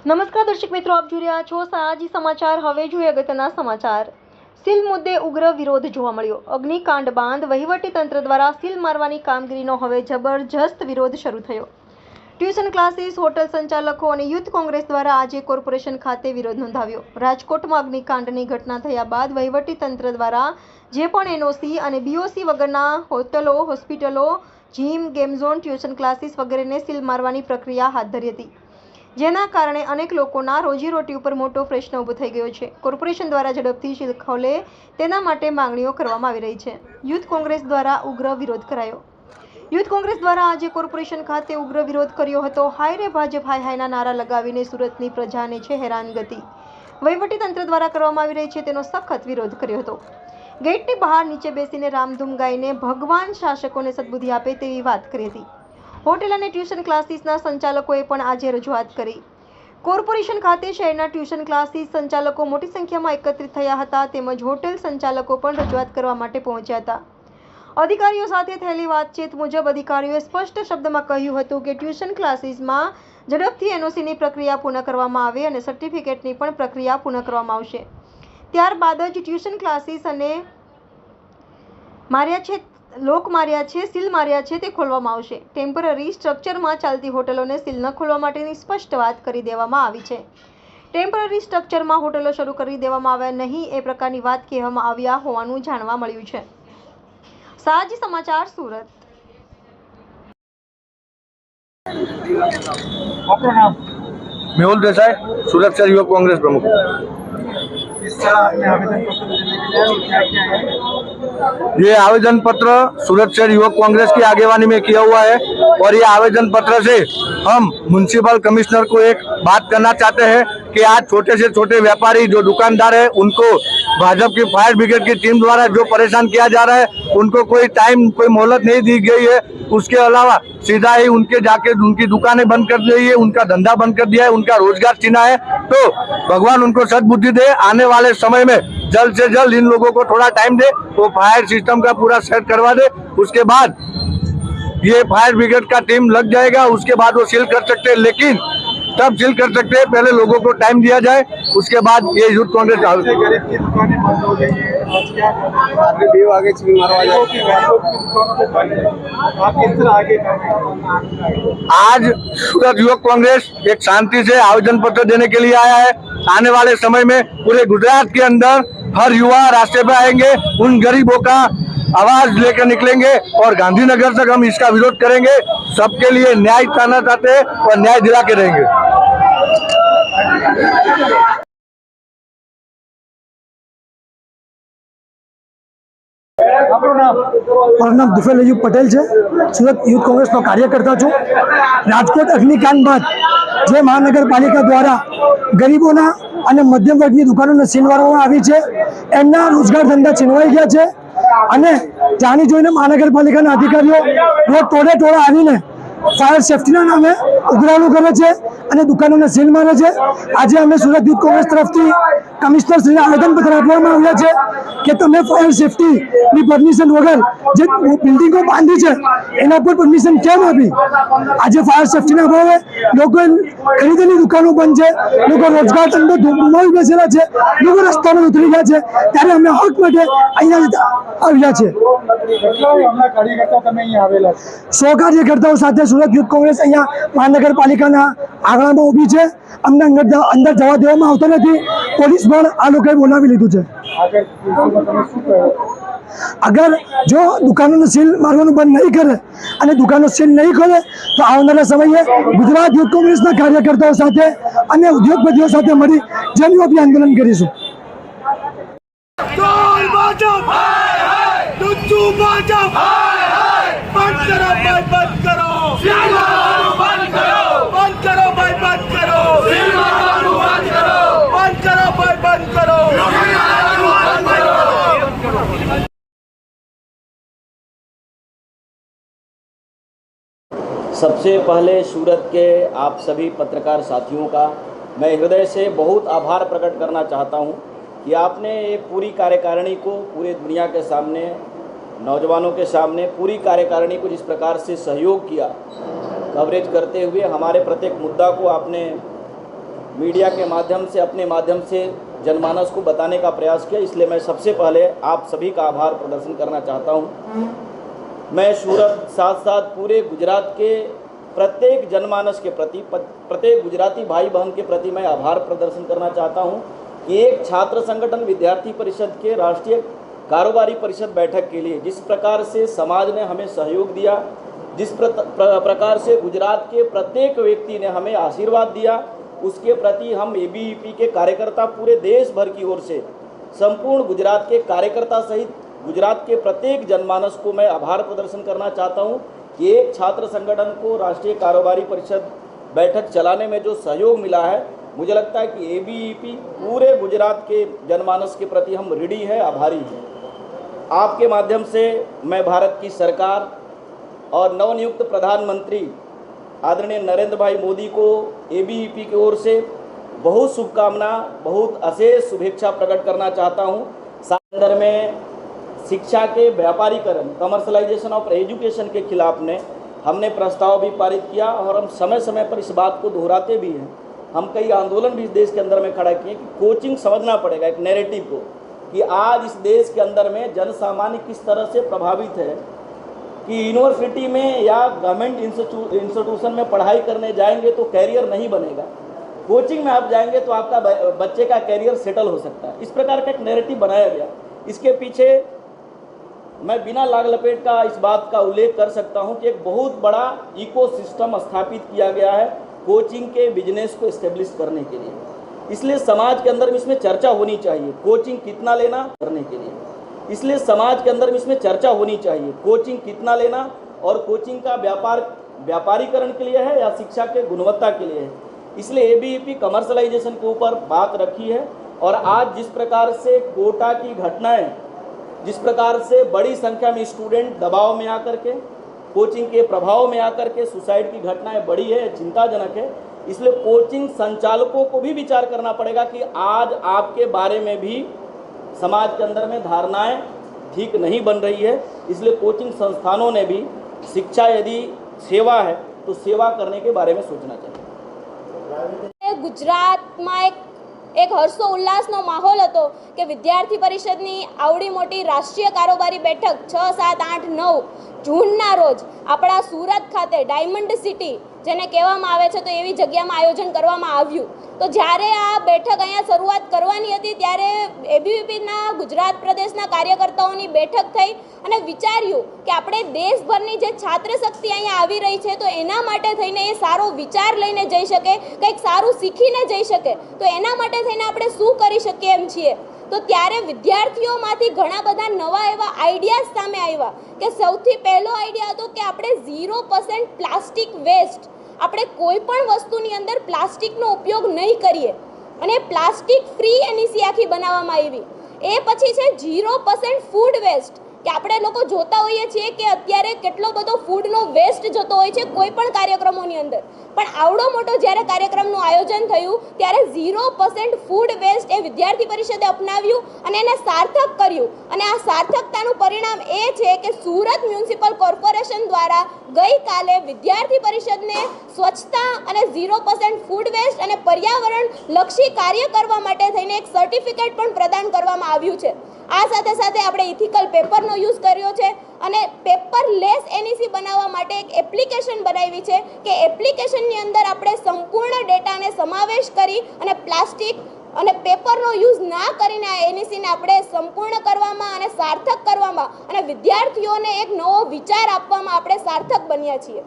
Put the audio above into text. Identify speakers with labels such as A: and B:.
A: નમસ્કાર દર્શક મિત્રો, આપ જોઈ રહ્યા છો સાજી સમાચાર। હવે જોઈએ અગત્યના સમાચાર। સીલ મુદ્દે ઉગ્ર વિરોધ જોવા મળ્યો। અગ્નિકાંડ બાદ વહીવટી તંત્ર દ્વારા સીલ મારવાની કામગીરીનો હવે જબરજસ્ત વિરોધ શરૂ થયો। ટ્યુશન ક્લાસીસ, હોટલ સંચાલકો અને યુથ કોંગ્રેસ દ્વારા આજે કોર્પોરેશન ખાતે વિરોધ નોંધાવ્યો। રાજકોટમાં અગ્નિકાંડની ઘટના થયા બાદ વહીવટી તંત્ર દ્વારા જે પણ એનઓસી અને બીઓસી વગરના હોટલો, હોસ્પિટલો, gym, game zone, tuition classes વગેરેને સીલ મારવાની પ્રક્રિયા હાથ ધરી હતી, જેના કારણે અનેક લોકોના રોજીરોટી ઉપર મોટો પ્રશ્ન ઊભો થઈ ગયો છે। કોર્પોરેશન દ્વારા ઝડપથી સીલ ખોલે તેના માટે માંગણીઓ કરવામાં આવી રહી છે। યુથ કોંગ્રેસ દ્વારા ઉગ્ર વિરોધ કરાયો। યુથ કોંગ્રેસ દ્વારા આજે કોર્પોરેશન ખાતે ઉગ્ર વિરોધ કર્યો હતો। હાય રે ભાજપ, હાય હાયના નારા લગાવીને સુરતની પ્રજાને છે હેરાનગતિ। વહીવટી તંત્ર દ્વારા કરવામાં આવી રહી છે તેનો સખત વિરોધ કર્યો હતો। ગેટની બહાર નીચે બેસીને રામધૂમ ગાઈને ભગવાન શાસકોને સદબુદ્ધિ આપે તેવી વાત કરી હતી। હોટેલ અને ટ્યુશન ક્લાસીસના સંચાલકોએ પણ આજે રજૂઆત કરી। કોર્પોરેશન ખાતે શહેરના ટ્યુશન ક્લાસીસ સંચાલકો મોટી સંખ્યામાં એકત્રિત થયા હતા, તેમજ હોટેલ સંચાલકો પણ રજૂઆત કરવા માટે પહોંચ્યા હતા। અધિકારીઓ સાથે થયેલી વાતચીત મુજબ અધિકારીઓએ સ્પષ્ટ શબ્દમાં કહ્યું હતું કે ટ્યુશન ક્લાસીસમાં ઝડપથી એનઓસીની પ્રક્રિયા પૂર્ણ કરવામાં આવે અને સર્ટિફિકેટની પણ પ્રક્રિયા પૂર્ણ કરવામાં આવશે। ત્યારબાદ જ ટ્યુશન ક્લાસીસ અને સીલ માર્યા છે તે ખોલવામાં આવશે। ટેમ્પરરી સ્ટ્રક્ચરમાં ચાલતી હોટલોને સીલ ન ખોલવા માટેની સ્પષ્ટ વાત કરી દેવામાં આવી છે। ટેમ્પરરી સ્ટ્રક્ચરમાં હોટલો શરૂ કરી દેવામાં આવ્યા નહીં એ પ્રકારની વાત કહેવામાં આવ્યા હોવાનું જાણવા મળ્યું છે। સાજી સમાચાર, સુરત।
B: आपका नाम?
C: मेहुल देसाई, सूरत शहर युवक कांग्रेस प्रमुख।
B: इस तरह आपने आवेदन पत्र दिया और क्या है?
C: ये आवेदन पत्र सूरत शहर युवक कांग्रेस की आगेवानी में किया हुआ है और ये आवेदन पत्र से हम म्युनिसिपल कमिश्नर को एक बात करना चाहते हैं कि आज छोटे से छोटे व्यापारी जो दुकानदार है उनको भाजपा की फायर ब्रिगेड की टीम द्वारा जो परेशान किया जा रहा है, उनको कोई टाइम, कोई मोहलत नहीं दी गई है। उसके अलावा सीधा ही उनके जाके उनकी दुकानें बंद कर दी है, उनका धंधा बंद कर दिया है, उनका रोजगार छीना है। तो भगवान उनको सद्बुद्धि दे, आने वाले समय में जल्द से जल्द इन लोगों को थोड़ा टाइम दे, वो फायर सिस्टम का पूरा सेट करवा दे। उसके बाद ये फायर ब्रिगेड का टीम लग जाएगा, उसके बाद वो सील कर सकते हैं, लेकिन तब सील कर सकते हैं पहले लोगों को टाइम दिया जाए। उसके बाद ये यूथ कांग्रेस
B: गरीब की दुकानें बंद हो गई है, आज क्या आगे सील मारवा आप किस तरह आगे
C: आज सूरत युवक कांग्रेस एक शांति से आवेदन पत्र देने के लिए आया है। आने वाले समय में पूरे गुजरात के अंदर हर युवा रास्ते पे आएंगे, उन गरीबों का आवाज लेकर निकलेंगे और गांधीनगर तक हम इसका विरोध करेंगे। सबके लिए न्याय पाना चाहते हैं और न्याय दिला के रहेंगे।
D: મારું નામ દુફેલ અયુબ પટેલ છે। સુરત યુથ કોંગ્રેસનો કાર્યકર્તા છું। રાજકોટ અગ્નિકાંડ બાદ જે મહાનગરપાલિકા દ્વારા ગરીબોના અને મધ્યમ વર્ગની દુકાનોને સીલ મારવામાં આવી છે, એમના રોજગાર ધંધા છીનવાઈ ગયા છે અને જાણી જોઈને મહાનગરપાલિકાના અધિકારીઓ રોજ ટોળે આવીને ફાયર સેફ્ટીના નામે ઉઘરાણું કરે છે અને દુકાનોને સીલ મારે છે। આજે અમે સુરત યુથ કોંગ્રેસ તરફથી કમિશનર શ્રીને આવેદનપત્ર આપવામાં આવ્યા છે કે તમે ફાયર સેફ્ટીની પરમિશન વગર જે બિલ્ડિંગો બાંધી છે એના પર પરમિશન કેમ આપી? આજે ફાયર સેફ્ટીના અભાવે લોકો ખરીદેલી દુકાનો બંધ છે, લોકો રોજગાર ધંધો ગુમાવી બેસેલા છે, લોકો રસ્તા પર ઉતરી ગયા છે, ત્યારે અમે હક માટે અહીંયા આવ્યા છે। 100 કાર્યકર્તાઓ સાથે સુરત યુથ કોંગ્રેસ અહીંયા મહાનગરપાલિકાના આંગણામાં ઊભી છે। અમને અંદર જવા દેવામાં આવતો નથી। પોલીસ પણ આ લોકોએ બોલાવી લીધું છે। અગર જો દુકાનોને સીલ મારવાનું બંધ નહીં કરે અને દુકાનો સીલ નહીં ખોલે તો આવનારા સમયે ગુજરાત યુથ કોંગ્રેસના કાર્યકર્તાઓ સાથે અને ઉદ્યોગપતિઓ સાથે મળી જનવ્યાપી આંદોલન કરીશું।
E: सबसे पहले सूरत के आप सभी पत्रकार साथियों का मैं हृदय से बहुत आभार प्रकट करना चाहता हूं कि आपने ये पूरी कार्यकारिणी को पूरे दुनिया के सामने, नौजवानों के सामने पूरी कार्यकारिणी को जिस प्रकार से सहयोग किया, कवरेज करते हुए हमारे प्रत्येक मुद्दा को आपने मीडिया के माध्यम से, अपने माध्यम से जनमानस को बताने का प्रयास किया, इसलिए मैं सबसे पहले आप सभी का आभार प्रदर्शन करना चाहता हूँ। मैं सूरत साथ साथ पूरे गुजरात के प्रत्येक जनमानस के प्रति, प्रत्येक गुजराती भाई बहन के प्रति मैं आभार प्रदर्शन करना चाहता हूँ कि एक छात्र संगठन विद्यार्थी परिषद के राष्ट्रीय कारोबारी परिषद बैठक के लिए जिस प्रकार से समाज ने हमें सहयोग दिया, जिस प्रकार से गुजरात के प्रत्येक व्यक्ति ने हमें आशीर्वाद दिया, उसके प्रति हम ABVP के कार्यकर्ता पूरे देश भर की ओर से संपूर्ण गुजरात के कार्यकर्ता सहित गुजरात के प्रत्येक जनमानस को मैं आभार प्रदर्शन करना चाहता हूं कि एक छात्र संगठन को राष्ट्रीय कारोबारी परिषद बैठक चलाने में जो सहयोग मिला है, मुझे लगता है कि ABVP पूरे गुजरात के जनमानस के प्रति हम ऋणी है, आभारी हैं। आपके माध्यम से मैं भारत की सरकार और नवनियुक्त प्रधानमंत्री आदरणीय नरेंद्र भाई मोदी को ABVP की ओर से बहुत शुभकामना, बहुत अशेष शुभेच्छा प्रकट करना चाहता हूं। संदर्भ में शिक्षा के व्यापारीकरण, कमर्शलाइजेशन ऑफ एजुकेशन के खिलाफ हमने प्रस्ताव भी पारित किया और हम समय समय पर इस बात को दोहराते भी हैं। हम कई आंदोलन भी इस देश के अंदर में खड़ा किए कि कोचिंग समझना पड़ेगा एक नैरेटिव को, कि आज इस देश के अंदर में जन सामान्य किस तरह से प्रभावित है कि यूनिवर्सिटी में या गवर्नमेंट इंस्टीट्यूशन में पढ़ाई करने जाएंगे तो कैरियर नहीं बनेगा, कोचिंग में आप जाएंगे तो आपका बच्चे का कैरियर सेटल हो सकता है। इस प्रकार का एक नैरेटिव बनाया गया। इसके पीछे मैं बिना लाग लपेट का इस बात का उल्लेख कर सकता हूं कि एक बहुत बड़ा इकोसिस्टम स्थापित किया गया है कोचिंग के बिजनेस को एस्टेब्लिश करने के लिए। इसलिए समाज के अंदर में इसमें चर्चा होनी चाहिए, कोचिंग कितना लेना करने के लिए। इसलिए समाज के अंदर में इसमें चर्चा होनी चाहिए, कोचिंग कितना लेना और कोचिंग का व्यापारीकरण के लिए है या शिक्षा के गुणवत्ता के लिए है। इसलिए ABVP कमर्शलाइजेशन के ऊपर बात रखी है। और आज जिस प्रकार से कोटा की घटनाएं, जिस प्रकार से बड़ी संख्या में स्टूडेंट दबाव में आकर के, कोचिंग के प्रभाव में आकर के सुसाइड की घटनाएं बढ़ी है, चिंताजनक है। इसलिए कोचिंग संचालकों को भी विचार करना पड़ेगा कि आज आपके बारे में भी समाज के अंदर में धारणाएं ठीक नहीं बन रही है। इसलिए कोचिंग संस्थानों ने भी शिक्षा यदि सेवा है तो सेवा करने के बारे में सोचना चाहिए।
F: गुजरात में एक हर्षो उल्लासनो माहौल હતો કે વિદ્યાર્થી પરિષદની આવડી મોટી રાષ્ટ્રીય કારોબારી બેઠક 6, 7, 8, 9 જૂનના રોજ આપણા સુરત ખાતે ડાયમંડ સિટી જેને કહેવામાં આવે છે તો એવી જગ્યામાં આયોજન કરવામાં આવ્યું। તો જ્યારે આ બેઠક અહીંયા શરૂઆત કરવાની હતી ત્યારે ABVPના ગુજરાત પ્રદેશના કાર્યકર્તાઓની બેઠક થઈ અને વિચાર્યું કે આપણે દેશભરની જે છાત્ર શક્તિ અહીંયા આવી રહી છે તો એના માટે થઈને એ સારો વિચાર લઈને જઈ શકે, કંઈક સારું શીખીને જઈ શકે, તો એના માટે થઈને આપણે શું કરી શકીએ એમ છીએ। તો ત્યારે વિદ્યાર્થીઓમાંથી ઘણા બધા નવા એવા આઈડિયાઝ સામે આવ્યા કે સૌથી પહેલો આઈડિયા હતો કે આપણે 0% પ્લાસ્ટિક વેસ્ટ, આપણે કોઈ પણ વસ્તુની અંદર પ્લાસ્ટિકનો ઉપયોગ નહીં કરીએ અને પ્લાસ્ટિક ફ્રી NEC આખી બનાવવામાં આવી। એ પછી છે 0% ફૂડ વેસ્ટ, કે આપણે લોકો જોતા હોઈએ છીએ કે અત્યારે કેટલો બધો ફૂડનો વેસ્ટ જતો હોય છે કોઈ પણ કાર્યક્રમોની અંદર, પણ આવડો મોટો જ્યારે કાર્યક્રમનું આયોજન થયું ત્યારે 0% ફૂડ વેસ્ટ એ વિદ્યાર્થી પરિષદે અપનાવ્યું અને એને સાર્થક કર્યું। અને આ સાર્થકતાનું પરિણામ એ છે કે સુરત મ્યુનિસિપલ કોર્પોરેશન દ્વારા ગઈકાલે વિદ્યાર્થી પરિષદને સ્વચ્છતા અને 0% ફૂડ વેસ્ટ અને પર્યાવરણ લક્ષી કાર્ય કરવા માટે થઈને એક સર્ટિફિકેટ પણ પ્રદાન કરવામાં આવ્યું છે। આ સાથે સાથે આપણે ઇથિકલ પેપરનો યુઝ કર્યો છે અને પેપરલેસ NEC બનાવવા માટે એક એપ્લિકેશન બનાવી છે કે એપ્લિકેશનની અંદર આપણે સંપૂર્ણ ડેટાને સમાવેશ કરી અને પ્લાસ્ટિક અને પેપરનો યુઝ ના કરીને આ NECને આપણે સંપૂર્ણ કરવામાં અને સાર્થક કરવામાં અને વિદ્યાર્થીઓને એક નવો વિચાર આપવામાં આપણે સાર્થક બન્યા છીએ।